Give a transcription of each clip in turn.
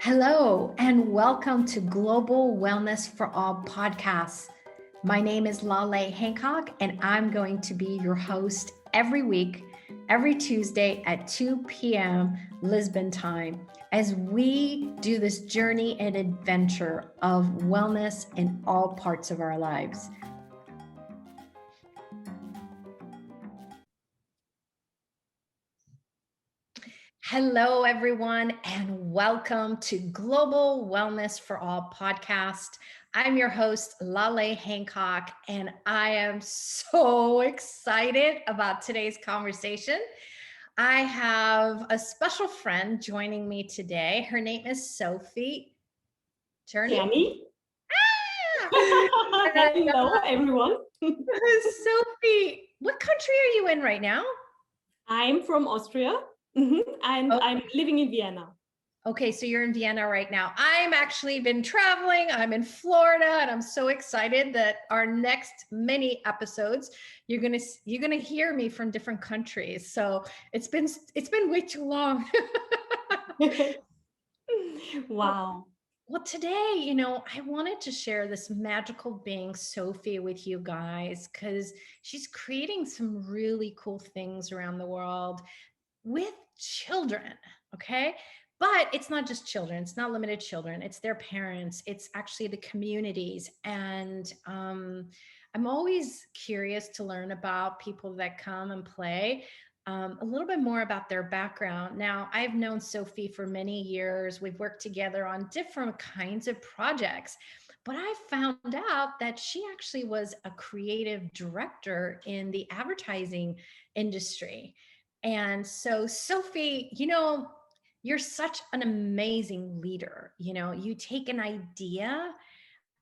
Hello, and welcome to Global Wellness for All podcasts. My name is Laleh Hancock, and I'm going to be your host every week, every Tuesday at 2 p.m. Lisbon time, as we do this journey and adventure of wellness in all parts of our lives. Hello, everyone, and welcome to Global Wellness for All podcast. I'm your host, Laleh Hancock, and I am so excited about today's conversation. I have a special friend joining me today. Her name is Sophie Cerny. Hello, everyone. Sophie, what country are you in right now? I'm from Austria, and I'm living in Vienna. Okay, so you're in Vienna right now. I'm actually been traveling. I'm in Florida, and I'm so excited that our next many episodes, you're gonna hear me from different countries. So it's been way too long. Wow. Well, today, I wanted to share this magical being, Sophie, with you guys, because she's creating some really cool things around the world with children. Okay. But it's not just children. It's not limited children. It's their parents. It's actually the communities. And I'm always curious to learn about people that come and play. A little bit more about their background. Now, I've known Sophie for many years. We've worked together on different kinds of projects, but I found out that she actually was a creative director in the advertising industry. And so, Sophie, you're such an amazing leader. You take an idea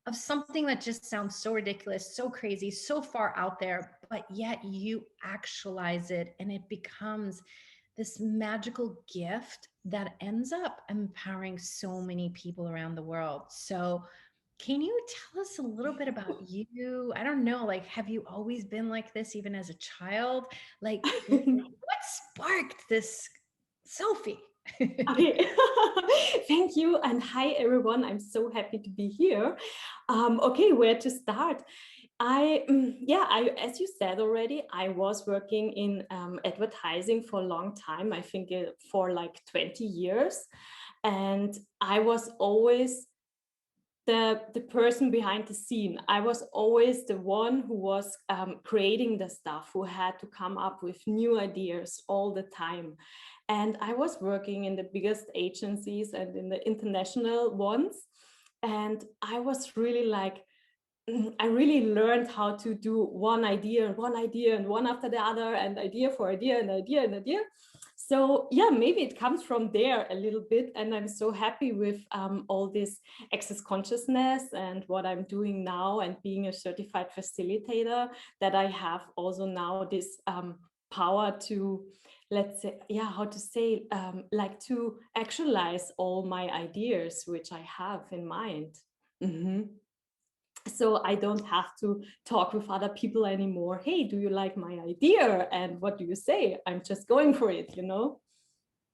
of something that just sounds so ridiculous, so crazy, so far out there, but yet you actualize it and it becomes this magical gift that ends up empowering so many people around the world. So, can you tell us a little bit about you? I don't know, like, have you always been like this even as a child? Like, what sparked this, Sophie? Okay. Thank you. And hi, everyone. I'm so happy to be here. Okay, where to start? As you said already, I was working in advertising for a long time. I think for like 20 years. And I was always the person behind the scene. I was always the one who was creating the stuff, who had to come up with new ideas all the time. And I was working in the biggest agencies and in the international ones. And I was really like, I really learned how to do one idea and one after the other, and idea for idea and idea and idea. So yeah, maybe it comes from there a little bit. And I'm so happy with all this access consciousness and what I'm doing now and being a certified facilitator, that I have also now this power to, let's say, like to actualize all my ideas, which I have in mind. Mm-hmm. So I don't have to talk with other people anymore. Hey, do you like my idea? And what do you say? I'm just going for it,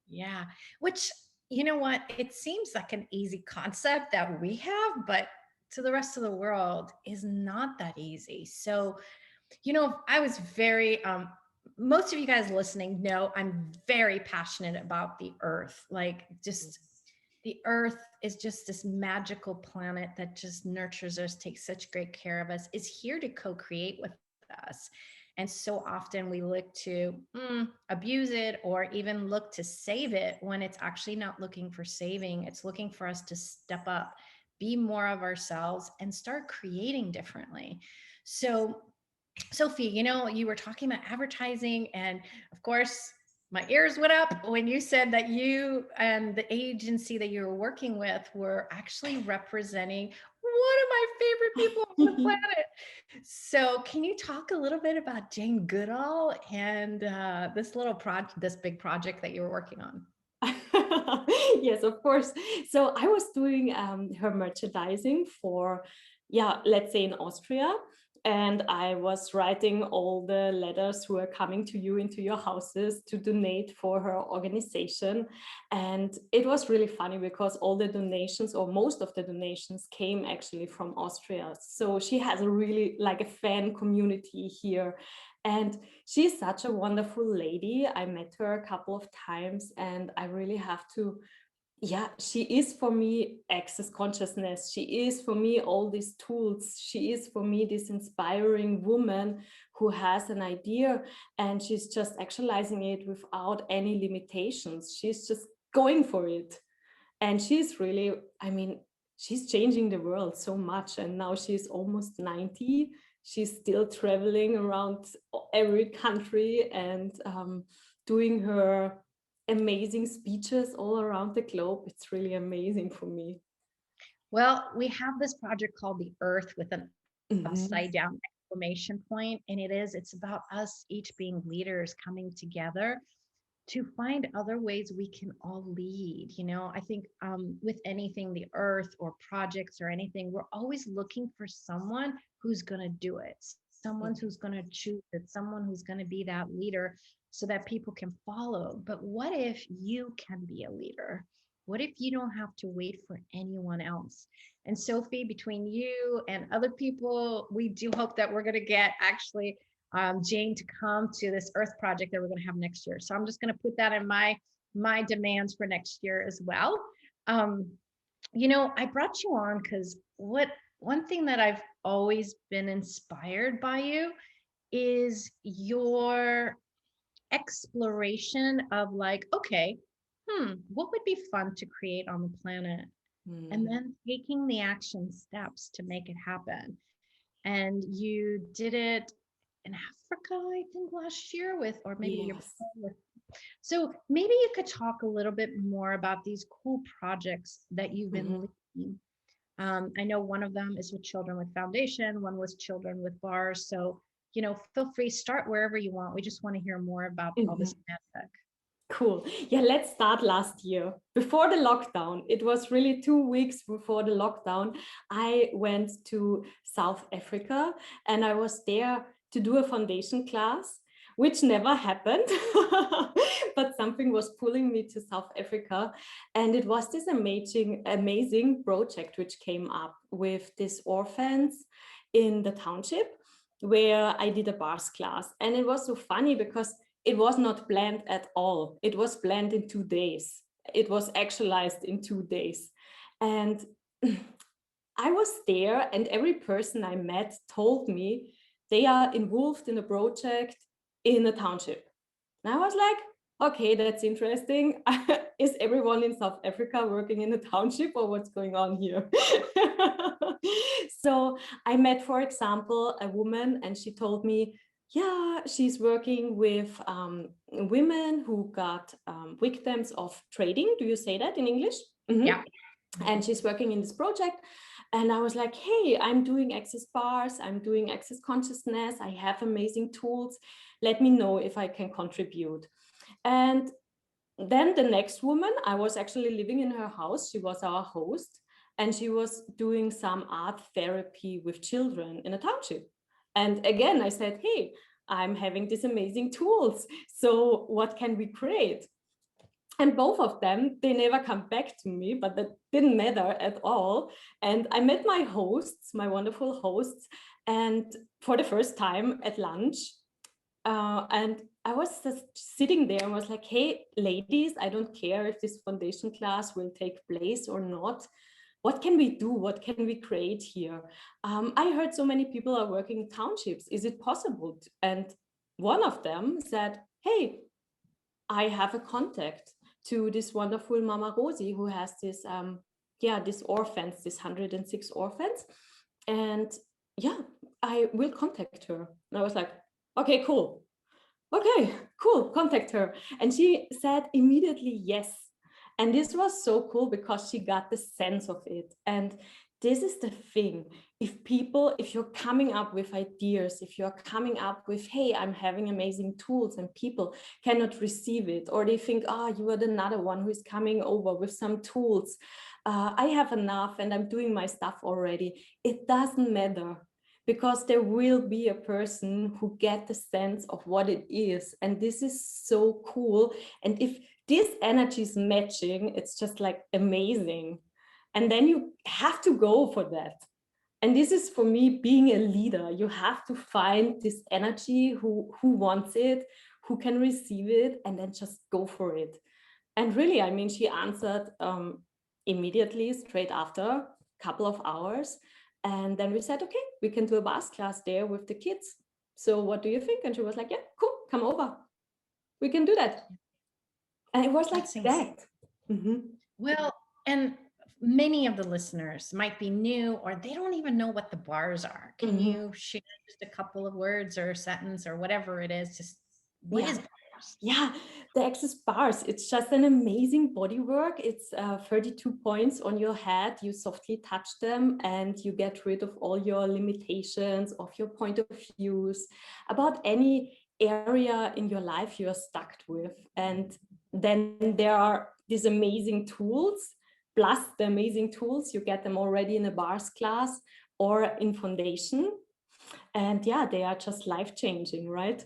Yeah, which, you know what, it seems like an easy concept that we have, but to the rest of the world is not that easy. So, I was very, most of you guys listening know I'm very passionate about the earth. Like, just the earth is just this magical planet that just nurtures us, takes such great care of us, is here to co-create with us. And so often we look to abuse it or even look to save it when it's actually not looking for saving. It's looking for us to step up, be more of ourselves, and start creating differently. So, Sophie, you were talking about advertising, and of course, my ears went up when you said that you and the agency that you were working with were actually representing one of my favorite people on the planet. So, can you talk a little bit about Jane Goodall and this big project that you were working on? Yes, of course. So I was doing her merchandising for, let's say in Austria. and I was writing all the letters who are coming to you into your houses to donate for her organization. And it was really funny because all the donations, or most of the donations, came actually from Austria. So she has a really like a fan community here. And she's such a wonderful lady. I met her a couple of times, and I really have to, yeah, she is for me access consciousness. She is for me all these tools. She is for me this inspiring woman who has an idea and she's just actualizing it without any limitations. She's just going for it. And she's really, I mean, she's changing the world so much. And now she's almost 90. She's still traveling around every country and doing her amazing speeches all around the globe. It's really amazing for me. Well, we have this project called the Earth with an Mhm. upside down exclamation point, and it's about us each being leaders coming together to find other ways we can all lead. I think with anything, the earth or projects or anything, we're always looking for someone who's going to do it, someone who's going to choose it, someone who's going to be that leader so that people can follow. But what if you can be a leader? What if you don't have to wait for anyone else? And Sophie, between you and other people, we do hope that we're going to get actually Jane to come to this Earth project that we're going to have next year. So I'm just going to put that in my demands for next year as well. Um, I brought you on because what one thing that I've always been inspired by you is your exploration of like, okay, what would be fun to create on the planet? And Mm. then taking the action steps to make it happen. And you did it in Africa, I think last year with, or maybe the year Yes. before with. So maybe you could talk a little bit more about these cool projects that you've been Mhm. leading. I know one of them is with Children with Foundation, one was Children with Bars. So, feel free, start wherever you want. We just want to hear more about all this Mhm. magic. Cool. Yeah, let's start last year. Before the lockdown, it was really 2 weeks before the lockdown, I went to South Africa and I was there to do a foundation class, which never happened. But something was pulling me to South Africa. And it was this amazing project which came up with these orphans in the township where I did a bars class. And it was so funny because it was not planned at all. It was planned in 2 days. It was actualized in 2 days. And I was there, and every person I met told me they are involved in a project in a township. And I was like, okay, that's interesting. Is everyone in South Africa working in a township, or what's going on here? So I met, for example, a woman, and she told me, yeah, she's working with women who got victims of trading. Do you say that in English? Mhm. Yeah. And she's working in this project. And I was like, hey, I'm doing access bars, I'm doing access consciousness, I have amazing tools. Let me know if I can contribute. And then the next woman, I was actually living in her house. She was our host, and she was doing some art therapy with children in a township. And again, I said, hey, I'm having these amazing tools. So what can we create? And both of them, they never come back to me, but that didn't matter at all. And I met my hosts, my wonderful hosts, and for the first time at lunch. And I was just sitting there and was like, hey, ladies, I don't care if this foundation class will take place or not. What can we do? What can we create here? I heard so many people are working in townships. Is it possible? And one of them said, hey, I have a contact to this wonderful Mama Rosi who has this, this orphans, this 106 orphans. And yeah, I will contact her. And I was like, okay, cool. Okay, cool, contact her. And she said immediately yes. And this was so cool because she got the sense of it. And this is the thing. If you're coming up with ideas, if you're coming up with, hey, I'm having amazing tools and people cannot receive it, or they think, you are another one who is coming over with some tools. I have enough and I'm doing my stuff already. It doesn't matter. because there will be a person who get the sense of what it is. And this is so cool. And if this energy is matching, it's just like amazing. And then you have to go for that. And this is for me being a leader. You have to find this energy who wants it, who can receive it, and then just go for it. And really, I mean, she answered immediately, straight after, a couple of hours. And then we said, okay, we can do a bass class there with the kids. So what do you think? And she was like, yeah, cool, come over. We can do that. And it was like That's insane. that. Mhm. Well, and many of the listeners might be new or they don't even know what the bars are. Can Mhm. you share just a couple of words or a sentence or whatever it is? Just what Yeah. is bars? Yeah, the Access bars, it's just an amazing body work. It's 32 points on your head. You softly touch them and you get rid of all your limitations, of your point of views, about any area in your life you're stuck with. And then there are these amazing tools, plus the amazing tools, you get them already in a bars class or in foundation. And yeah, they are just life changing, right?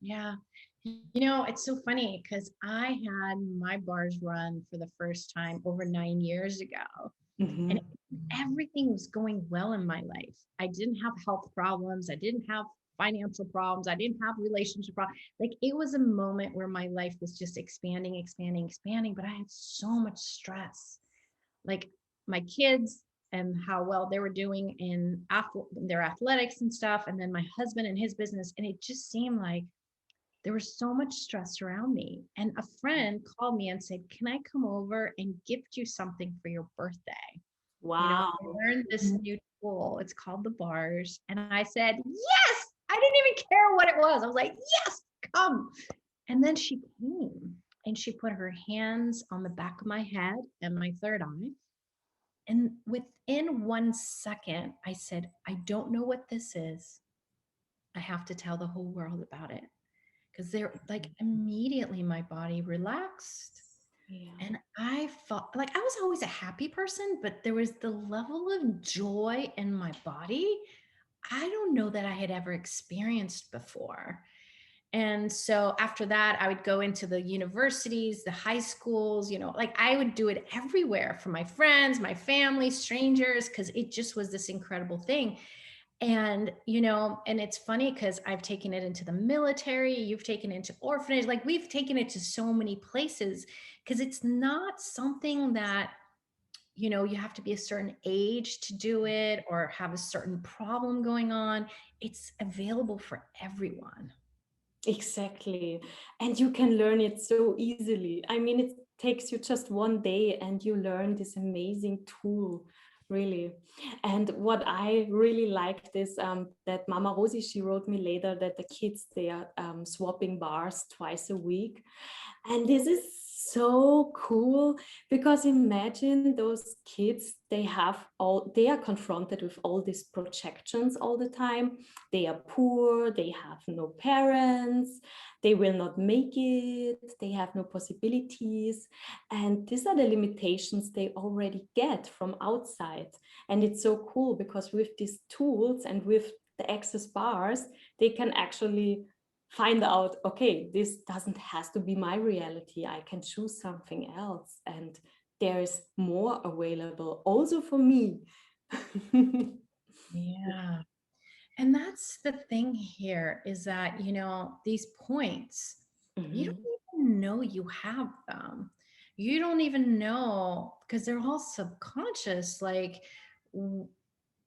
Yeah. You know, it's so funny because I had my bars run for the first time over 9 years ago, and Mhm. everything was going well in my life. I didn't have health problems. I didn't have financial problems. I didn't have relationship problems. Like it was a moment where my life was just expanding, expanding, expanding, but I had so much stress. Like my kids and how well they were doing in their athletics and stuff, and then my husband and his business. And it just seemed like there was so much stress around me. And a friend called me and said, "Can I come over and gift you something for your birthday?" You know, Wow. I learned this new tool. It's called the bars. And I said, "Yes." I didn't even care what it was. I was like, "Yes, come." And then she came and she put her hands on the back of my head and my third eye. And within 1 second, I said, "I don't know what this is. I have to tell the whole world about it." Because they're like immediately my body relaxed. Yeah. And I felt like I was always a happy person, but there was the level of joy in my body I don't know that I had ever experienced before. And so after that, I would go into the universities, the high schools, like I would do it everywhere for my friends, my family, strangers, because it just was this incredible thing. And it's funny because I've taken it into the military, you've taken it into orphanage, like we've taken it to so many places because it's not something that, you have to be a certain age to do it or have a certain problem going on. It's available for everyone. Exactly. And you can learn it so easily. I mean, it takes you just one day and you learn this amazing tool, really. And what I really liked is that Mama Rosie, she wrote me later that the kids, they are swapping bars twice a week. And this is so cool because imagine those kids, they are confronted with all these projections all the time. They are poor, they have no parents, they will not make it, they have no possibilities. And these are the limitations they already get from outside. And it's so cool because with these tools and with the access bars, they can actually find out, okay, this doesn't has to be my reality, I can choose something else, and there is more available also for me. Yeah. And that's the thing here is that, these points, you Mhm. don't even know you have them. You don't even know because they're all subconscious. Like,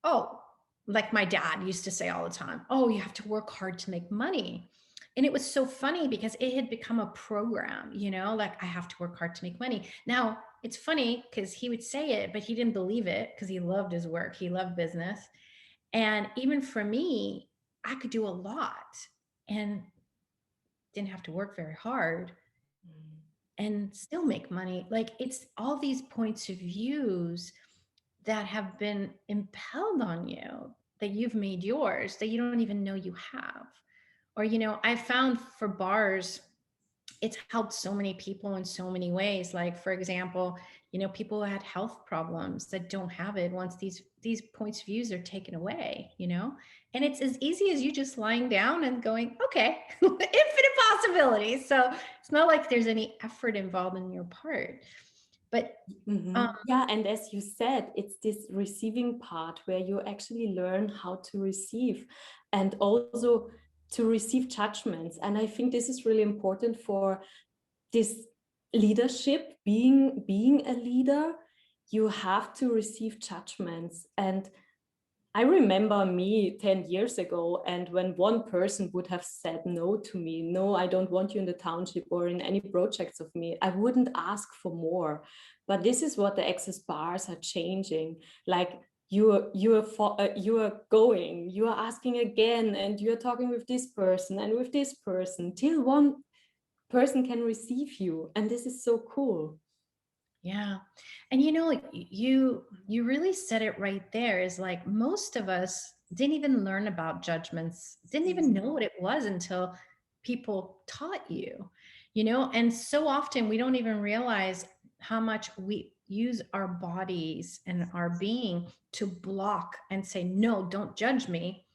oh, like my dad used to say all the time, "Oh, you have to work hard to make money." And it was so funny because it had become a program, like I have to work hard to make money. Now, it's funny because he would say it, but he didn't believe it because he loved his work, he loved business. And even for me, I could do a lot and didn't have to work very hard and still make money. Like it's all these points of views that have been impelled on you that you've made yours that you don't even know you have. Or, I found for bars, it's helped so many people in so many ways. Like, for example, people who had health problems that don't have it once these points of views are taken away, and it's as easy as you just lying down and going, okay, infinite possibilities. So it's not like there's any effort involved in your part. But Yeah, and as you said, it's this receiving part where you actually learn how to receive and also to receive judgments. And I think this is really important for this leadership, being a leader. You have to receive judgments. And I remember me 10 years ago, and when one person would have said no to me, no, I don't want you in the township or in any projects of me, I wouldn't ask for more. But this is what the access bars are changing. Like you are going, you are asking again, and you are talking with this person and with this person till one person can receive you. And this is so cool. yeah. And you really said it right there, is like most of us didn't even learn about judgments, didn't even know what it was until people taught you, and so often we don't even realize how much we use our bodies and our being to block and say, no, don't judge me,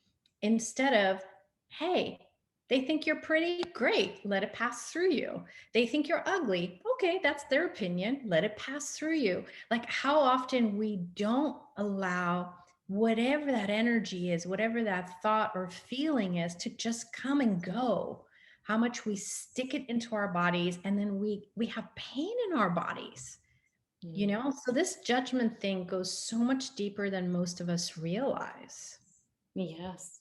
instead of, hey, they think you're pretty, great, let it pass through you. They think you're ugly. Okay, that's their opinion. Let it pass through you. Like, how often we don't allow whatever that energy is, whatever that thought or feeling is, to just come and go. How much we stick it into our bodies, and then we have pain in our bodies. So this judgment thing goes so much deeper than most of us realize. Yes,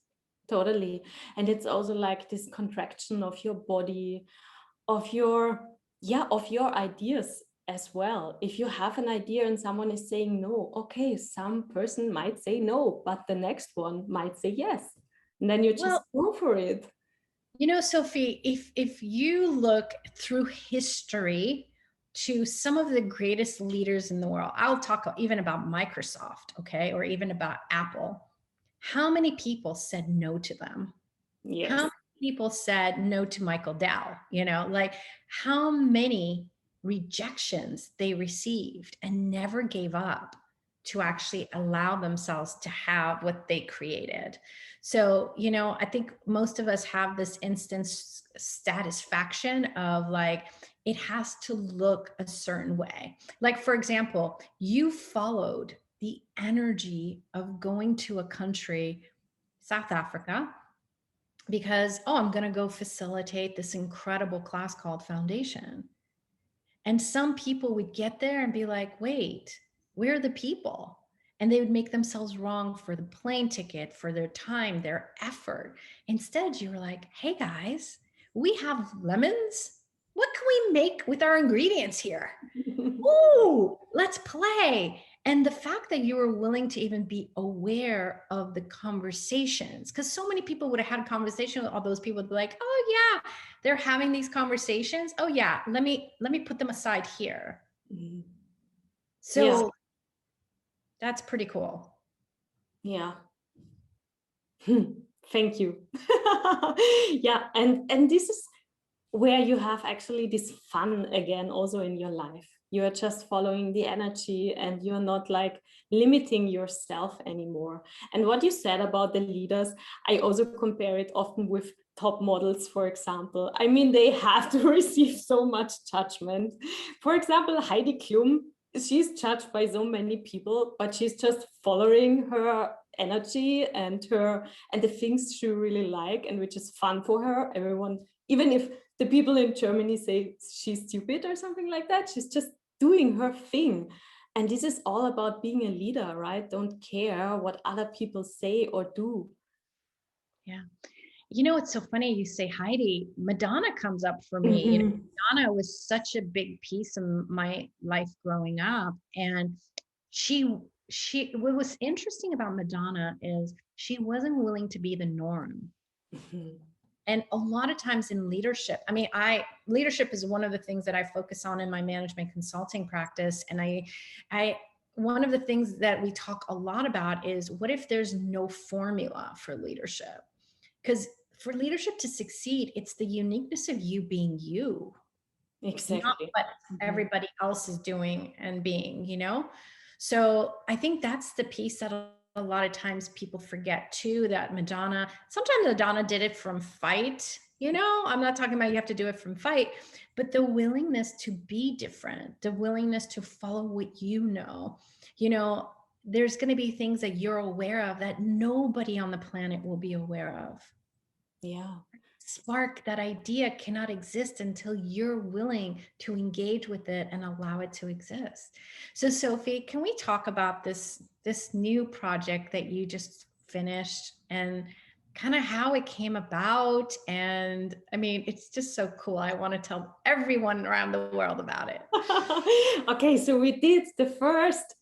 totally. And it's also like this contraction of your body, of your, yeah, of your ideas as well. If you have an idea and someone is saying no, okay, some person might say no, but the next one might say yes. And then you just Well, go for it. Sophie, if you look through history to some of the greatest leaders in the world, I'll talk even about Microsoft, okay, or even about Apple. How many people said no to them? How Yes. many people said no to Michael Dow? Like, how many rejections they received and never gave up to actually allow themselves to have what they created. So, I think most of us have this instant satisfaction of like, it has to look a certain way. Like, for example, you followed the energy of going to a country, South Africa, because, oh, I'm going to go facilitate this incredible class called Foundation. And some people would get there and be like, wait, where are the people? And they would make themselves wrong for the plane ticket, for their time, their effort. Instead, you were like, hey guys, we have lemons. What can we make with our ingredients here? Ooh, let's play. And the fact that you were willing to even be aware of the conversations, because so many people would have had a conversation with all those people, would be like, oh yeah, they're having these conversations. Oh yeah, let me put them aside here. Yeah, So that's pretty cool. yeah. Thank you. Yeah, and this is where you have actually this fun again also in your life. You are just following the energy and you're not like limiting yourself anymore. And what you said about the leaders, I also compare it often with top models, for example. I mean, they have to receive so much judgment. For example, Heidi Klum, she's judged by so many people, but she's just following her energy and the things she really like and which is fun for her. Everyone, even if the people in Germany say she's stupid or something like that, she's just doing her thing. And this is all about being a leader, right? Don't care what other people say or do. Yeah. It's so funny you say Heidi. Madonna comes up for me. Mhm. Madonna was such a big piece of my life growing up. And she what was interesting about Madonna is she wasn't willing to be the norm. Mhm. And a lot of times in leadership, I mean, leadership is one of the things that I focus on in my management consulting practice. And I one of the things that we talk a lot about is, what if there's no formula for leadership? Because for leadership to succeed, it's the uniqueness of you being you. not Exactly. what Mhm. everybody else is doing and being, you know? So I think that's the piece that a lot of times people forget too, that Madonna, sometimes Madonna did it from fight, you know? I'm not talking about you have to do it from fight, but the willingness to be different, the willingness to follow what you know, there's going to be things that you're aware of that nobody on the planet will be aware of. Yeah. Spark, that idea cannot exist until you're willing to engage with it and allow it to exist. So Sophie, can we talk about this new project that you just finished and kind of how it came about? And I mean, it's just so cool. I want to tell everyone around the world about it. Okay, so we did the first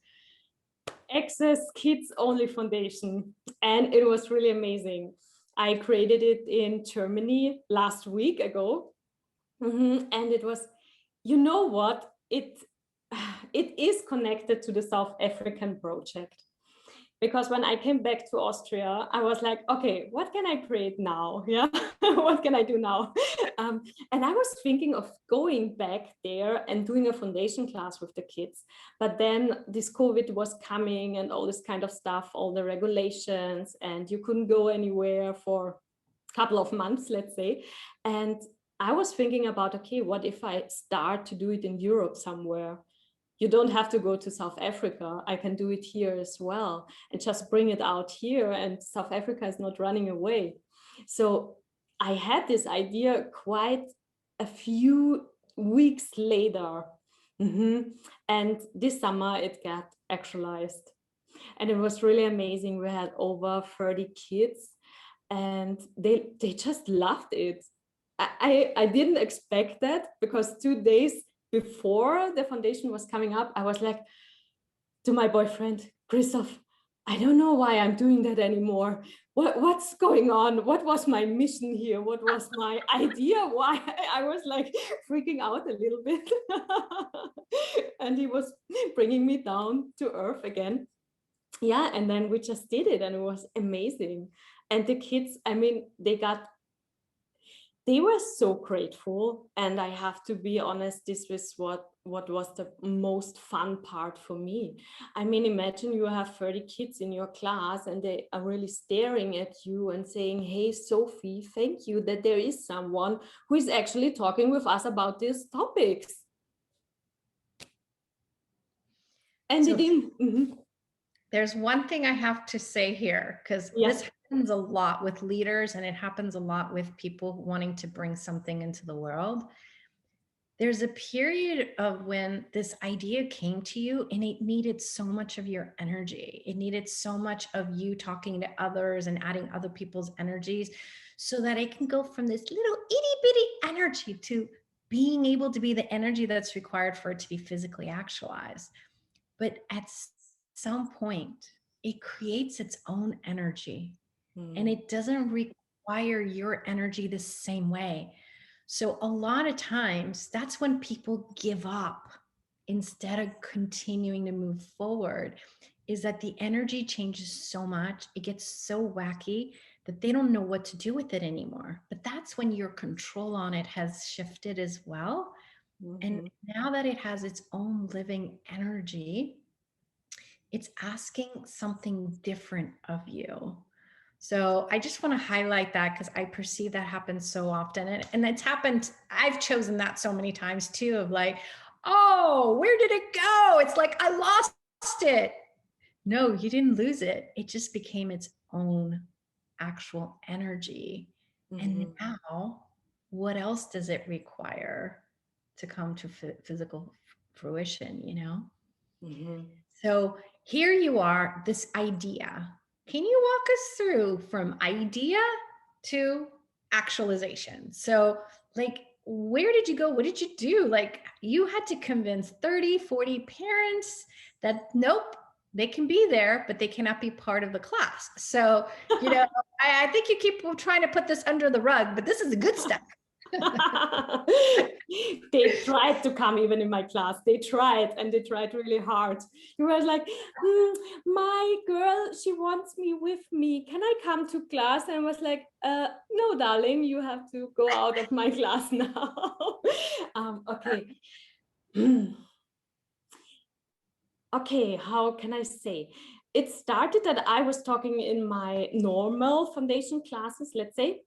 Access Kids Only Foundation, and it was really amazing. I created it in Germany last week ago. And it was, you know what? It is connected to the South African project. Because when I came back to Austria, I was like, okay, what can I create now? Yeah, what can I do now? Um, and I was thinking of going back there and doing a foundation class with the kids. But then this COVID was coming and all this kind of stuff, all the regulations, and you couldn't go anywhere for a couple of months, let's say. And I was thinking about, okay, what if I start to do it in Europe somewhere? You don't have to go to South Africa. I can do it here as well and just bring it out here. And South Africa is not running away. So I had this idea quite a few weeks later. And this summer it got actualized. And it was really amazing. We had over 30 kids and they just loved it. I didn't expect that because 2 days before the foundation was coming up, I was like to my boyfriend, Christoph, I don't know why I'm doing that anymore. What's going on? What was my mission here? What was my idea? Why I was like freaking out a little bit. And he was bringing me down to earth again. Yeah, and then we just did it and it was amazing. And the kids, I mean, they were so grateful, and I have to be honest, this was what was the most fun part for me. I mean, imagine you have 30 kids in your class and they are really staring at you and saying, hey Sophie, thank you that there is someone who is actually talking with us about these topics. And it So didn't. there's one thing I have to say here, because Yeah. this happens a lot with leaders and it happens a lot with people wanting to bring something into the world. There's a period of when this idea came to you and it needed so much of your energy. It needed so much of you talking to others and adding other people's energies so that it can go from this little itty bitty energy to being able to be the energy that's required for it to be physically actualized. But at some point, it creates its own energy and Mm. it doesn't require your energy the same way. So, a lot of times, that's when people give up instead of continuing to move forward. Is that the energy changes so much, it gets so wacky that they don't know what to do with it anymore. But that's when your control on it has shifted as well. And Mhm. now that it has its own living energy, it's asking something different of you. So I just want to highlight that because I perceive that happens so often. And it's happened, I've chosen that so many times too, of like, oh, where did it go? It's like I lost it. No, you didn't lose it. It just became its own actual energy. And Mhm. now, what else does it require to come to physical fruition, you know? Mhm. So here you are, this idea. Can you walk us through from idea to actualization? So, like, where did you go? What did you do? Like, you had to convince 30, 40 parents that nope, they can be there, but they cannot be part of the class. So, you know, I think you keep trying to put this under the rug, but this is the good stuff. They tried to come even in my class. They tried, and they tried really hard. You were like, my girl, she wants me with me. Can I come to class? And I was like, no, darling, you have to go out of my class now. Okay. Okay, how can I say? It started that I was talking in my normal foundation classes, let's say.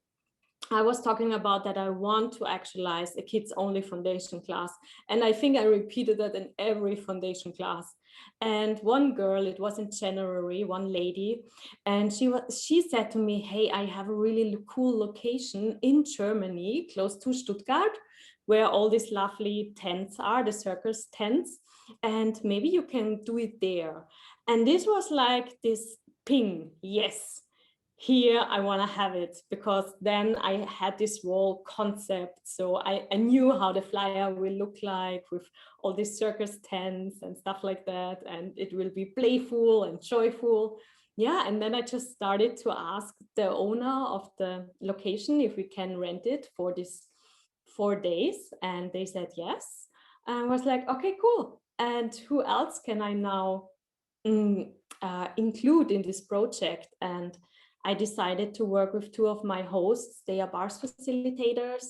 I was talking about that I want to actualize a kids only foundation class. And I think I repeated that in every foundation class. And one girl, it was in January, one lady, and she said to me, hey, I have a really cool location in Germany, close to Stuttgart, where all these lovely tents are, the circus tents, and maybe you can do it there. And this was like this ping, yes, here I want to have it, because then I had this whole concept. So I knew how the flyer will look like with all these circus tents and stuff like that. And it will be playful and joyful. Yeah. And then I just started to ask the owner of the location if we can rent it for this 4 days. And they said yes. And I was like, okay, cool. And who else can I now include in this project? And I decided to work with two of my hosts. They are bars facilitators,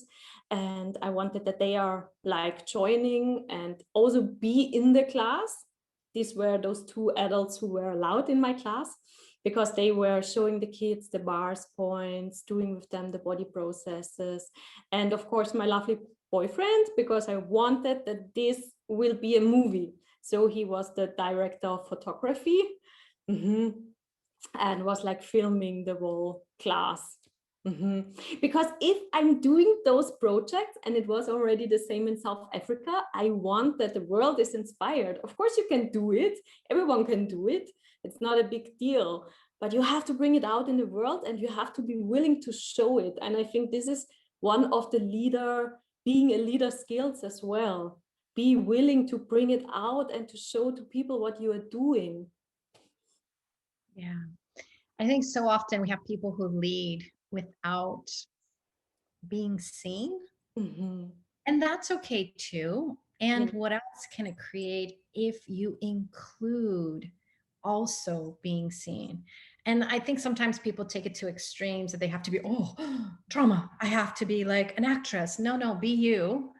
and I wanted that they are like joining and also be in the class. These were those two adults who were allowed in my class, because they were showing the kids the bars points, doing with them the body processes. And of course, my lovely boyfriend, because I wanted that this will be a movie. So he was the director of photography. And was like filming the whole class. Because if I'm doing those projects, and it was already the same in South Africa, I want that the world is inspired. Of course, you can do it. Everyone can do it. It's not a big deal, but you have to bring it out in the world, and you have to be willing to show it. And I think this is one of the being a leader skills as well. Be willing to bring it out and to show to people what you are doing. Yeah. I think so often we have people who lead without being seen, Mm-hmm. and that's okay too. And Yeah. what else can it create if you include also being seen? And I think sometimes people take it to extremes that they have to be, oh, drama. I have to be like an actress. No, no, be you.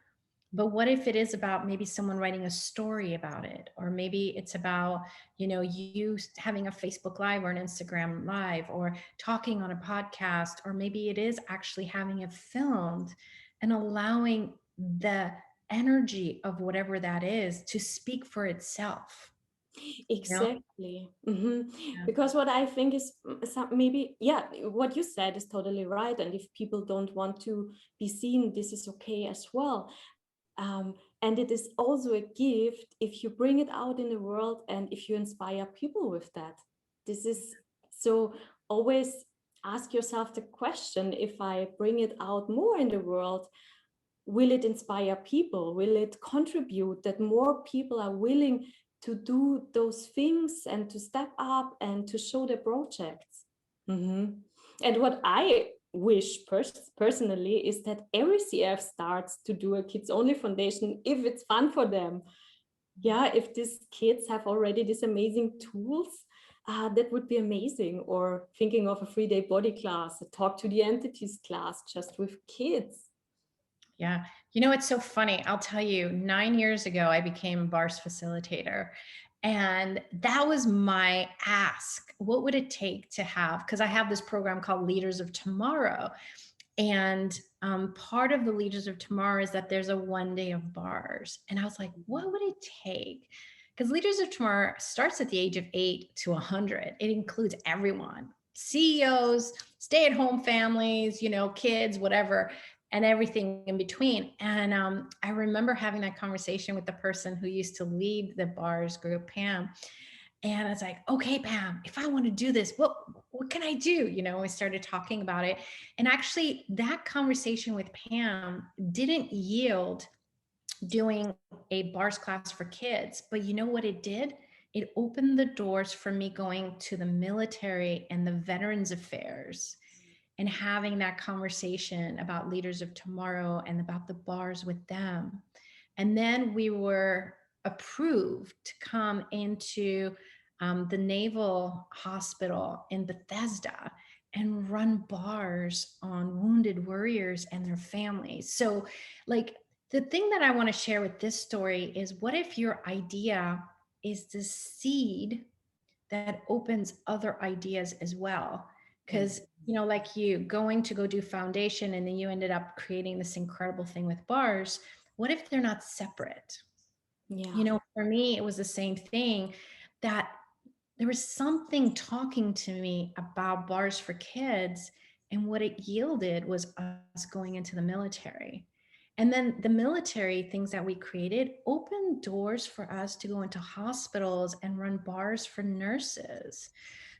But what if it is about maybe someone writing a story about it, or maybe it's about, you having a Facebook live or an Instagram live, or talking on a podcast, or maybe it is actually having it filmed and allowing the energy of whatever that is to speak for itself. you know Exactly. yeah. Because what I think is maybe, yeah, what you said is totally right. And if people don't want to be seen, this is okay as well. And it is also a gift if you bring it out in the world and if you inspire people with that. This is so, always ask yourself the question, if I bring it out more in the world, will it inspire people? Will it contribute that more people are willing to do those things and to step up and to show their projects? And what I wish personally is that every CF starts to do a kids only foundation if it's fun for them. Yeah, if these kids have already these amazing tools, that would be amazing. Or thinking of a 3-day body class, a talk to the entities class just with kids. Yeah. It's so funny. I'll tell you, 9 years ago, I became a bars facilitator. And that was my ask. What would it take to have? Because I have this program called Leaders of Tomorrow. And part of the Leaders of Tomorrow is that there's a 1 day of bars. And I was like, what would it take? Because Leaders of Tomorrow starts at the age of 8 to 100. It includes everyone: CEOs, stay at home families, kids, whatever, and everything in between. And I remember having that conversation with the person who used to lead the bars group, Pam. And I was like, okay, Pam, if I want to do this, what can I do? We started talking about it. And actually, that conversation with Pam didn't yield doing a bars class for kids. But you know what it did? It opened the doors for me going to the military and the Veterans Affairs and having that conversation about leaders of tomorrow and about the bars with them. And then we were approved to come into the Naval Hospital in Bethesda and run bars on wounded warriors and their families. So, like, the thing that I want to share with this story is, what if your idea is the seed that opens other ideas as well? Mm. Because, like you going to go do foundation and then you ended up creating this incredible thing with bars. What if they're not separate? Yeah. For me, it was the same thing, that there was something talking to me about bars for kids. And what it yielded was us going into the military. And then the military things that we created opened doors for us to go into hospitals and run bars for nurses.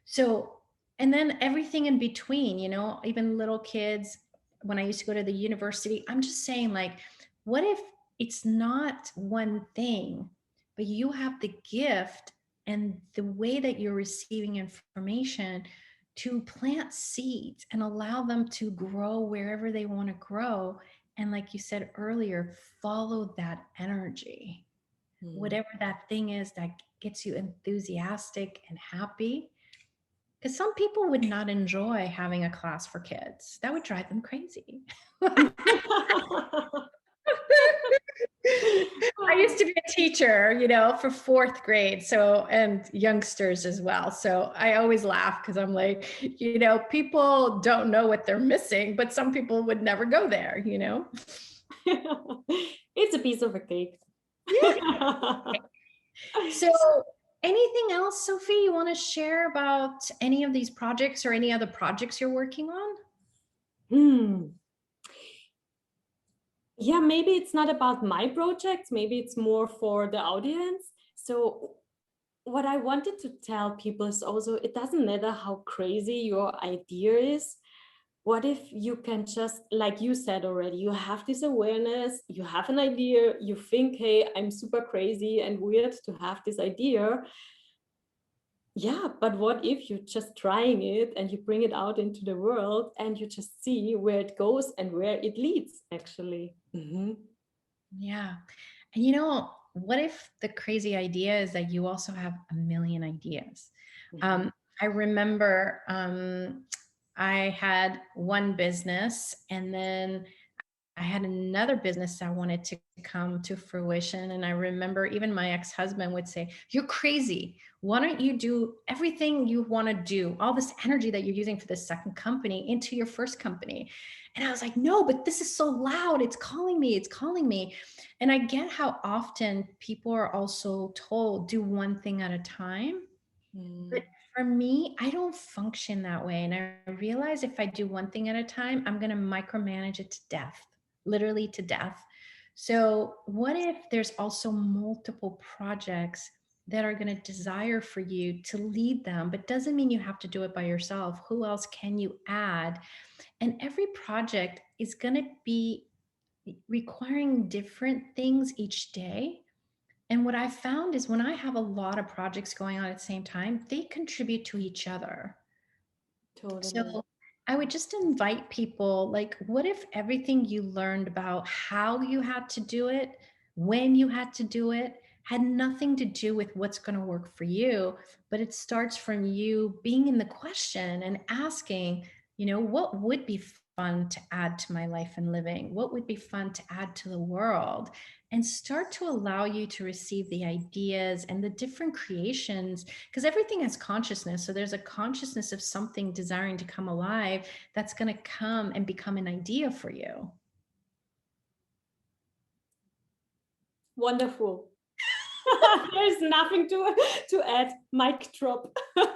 So, and then everything in between, even little kids, when I used to go to the university, I'm just saying, like, what if it's not one thing, but you have the gift and the way that you're receiving information to plant seeds and allow them to grow wherever they want to grow. And like you said earlier, follow that energy, Mm. whatever that thing is that gets you enthusiastic and happy. Because some people would not enjoy having a class for kids. That would drive them crazy. I used to be a teacher, for fourth grade. So, and youngsters as well. So I always laugh because I'm like, people don't know what they're missing, but some people would never go there. It's a piece of a cake. Yeah. So, anything else, Sophie, you want to share about any of these projects or any other projects you're working on? Hmm. Yeah, maybe it's not about my project, maybe it's more for the audience. So what I wanted to tell people is also, it doesn't matter how crazy your idea is. What if you can just, like you said already, you have this awareness, you have an idea, you think, hey, I'm super crazy and weird to have this idea. Yeah, but what if you're just trying it and you bring it out into the world and you just see where it goes and where it leads, actually. Mm-hmm. Yeah. And what if the crazy idea is that you also have a million ideas? Mm-hmm. I remember I had one business, and then I had another business that wanted to come to fruition. And I remember even my ex husband would say, "You're crazy. Why don't you do everything you want to do, all this energy that you're using for the second company, into your first company?" And I was like, "No, but this is so loud. It's calling me. It's calling me." And I get how often people are also told, do one thing at a time. But Mm. for me, I don't function that way. And I realize if I do one thing at a time, I'm going to micromanage it to death, literally to death. So, what if there's also multiple projects that are going to desire for you to lead them, but doesn't mean you have to do it by yourself? Who else can you add? And every project is going to be requiring different things each day. And what I found is, when I have a lot of projects going on at the same time, they contribute to each other. Totally. So I would just invite people, like, what if everything you learned about how you had to do it, when you had to do it, had nothing to do with what's going to work for you, but it starts from you being in the question and asking, what would be fun to add to my life and living? What would be fun to add to the world? And start to allow you to receive the ideas and the different creations, because everything has consciousness. So there's a consciousness of something desiring to come alive that's going to come and become an idea for you. Wonderful. There's nothing to add. Mic drop. That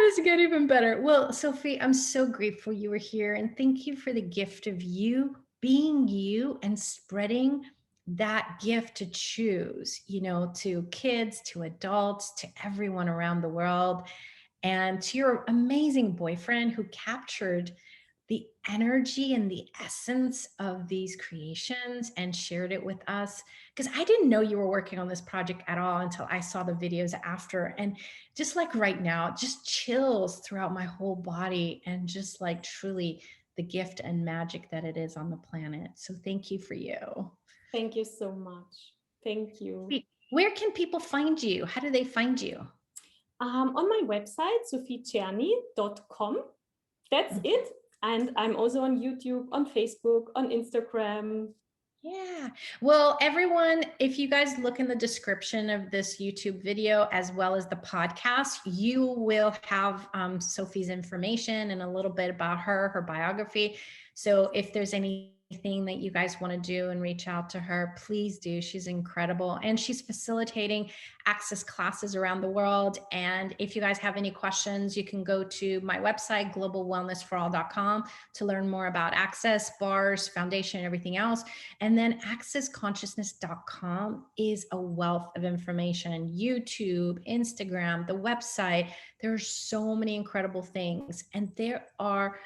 is get even better. Well, Sophie, I'm so grateful you were here, and thank you for the gift of you being you and spreading that gift to choose, to kids, to adults, to everyone around the world, and to your amazing boyfriend who captured the energy and the essence of these creations and shared it with us. Because I didn't know you were working on this project at all until I saw the videos after. And just like right now, just chills throughout my whole body, and just like truly the gift and magic that it is on the planet. So thank you for you. Thank you so much. Thank you. Where can people find you? How do they find you? On my website, sophiecerny.com. That's it. And I'm also on YouTube, on Facebook, on Instagram. Yeah. Well, everyone, if you guys look in the description of this YouTube video as well as the podcast, you will have Sophie's information and a little bit about her biography. So if there's anything that you guys want to do and reach out to her, please do. She's incredible. And she's facilitating access classes around the world. And if you guys have any questions, you can go to my website, globalwellnessforall.com, to learn more about Access, bars, foundation, everything else. And then accessconsciousness.com is a wealth of information. YouTube, Instagram, the website, there are so many incredible things. And there are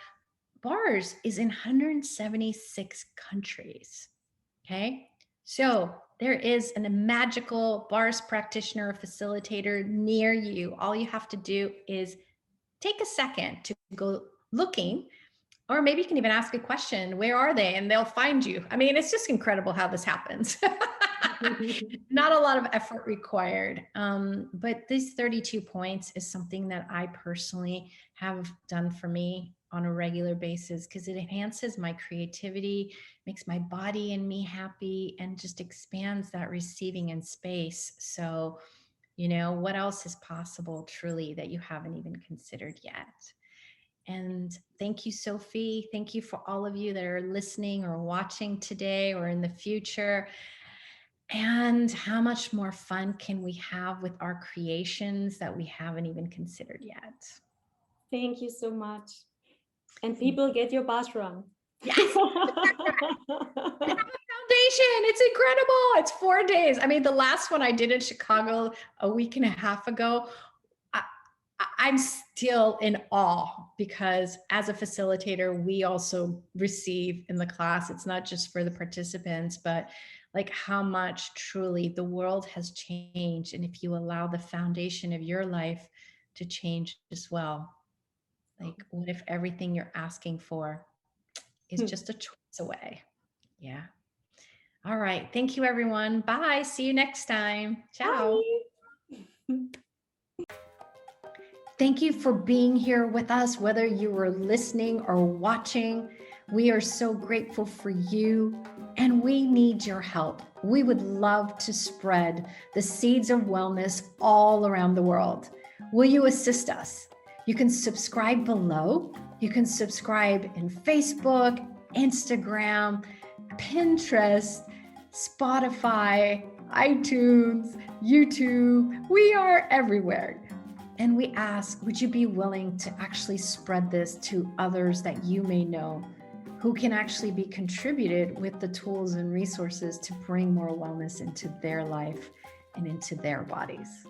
bars is in 176 countries. Okay. So there is a magical bars practitioner or facilitator near you. All you have to do is take a second to go looking, or maybe you can even ask a question, where are they? And they'll find you. I mean, it's just incredible how this happens. Not a lot of effort required. But these 32 points is something that I personally have done for me on a regular basis, because it enhances my creativity, makes my body and me happy, and just expands that receiving in space. So, what else is possible truly that you haven't even considered yet? And thank you, Sophie. Thank you for all of you that are listening or watching today or in the future. And how much more fun can we have with our creations that we haven't even considered yet? Thank you so much. And people, get your bus run. Yes. Foundation. It's incredible. It's 4 days. I mean, the last one I did in Chicago a week and a half ago, I'm still in awe, because as a facilitator, we also receive in the class. It's not just for the participants, but like how much truly the world has changed. And if you allow the foundation of your life to change as well, like what if everything you're asking for is just a choice away? Yeah. All right. Thank you, everyone. Bye. See you next time. Ciao. Bye. Thank you for being here with us, whether you were listening or watching. We are so grateful for you, and we need your help. We would love to spread the seeds of wellness all around the world. Will you assist us? You can subscribe below. You can subscribe in Facebook, Instagram, Pinterest, Spotify, iTunes, YouTube. We are everywhere. And we ask, would you be willing to actually spread this to others that you may know who can actually be contributed with the tools and resources to bring more wellness into their life and into their bodies?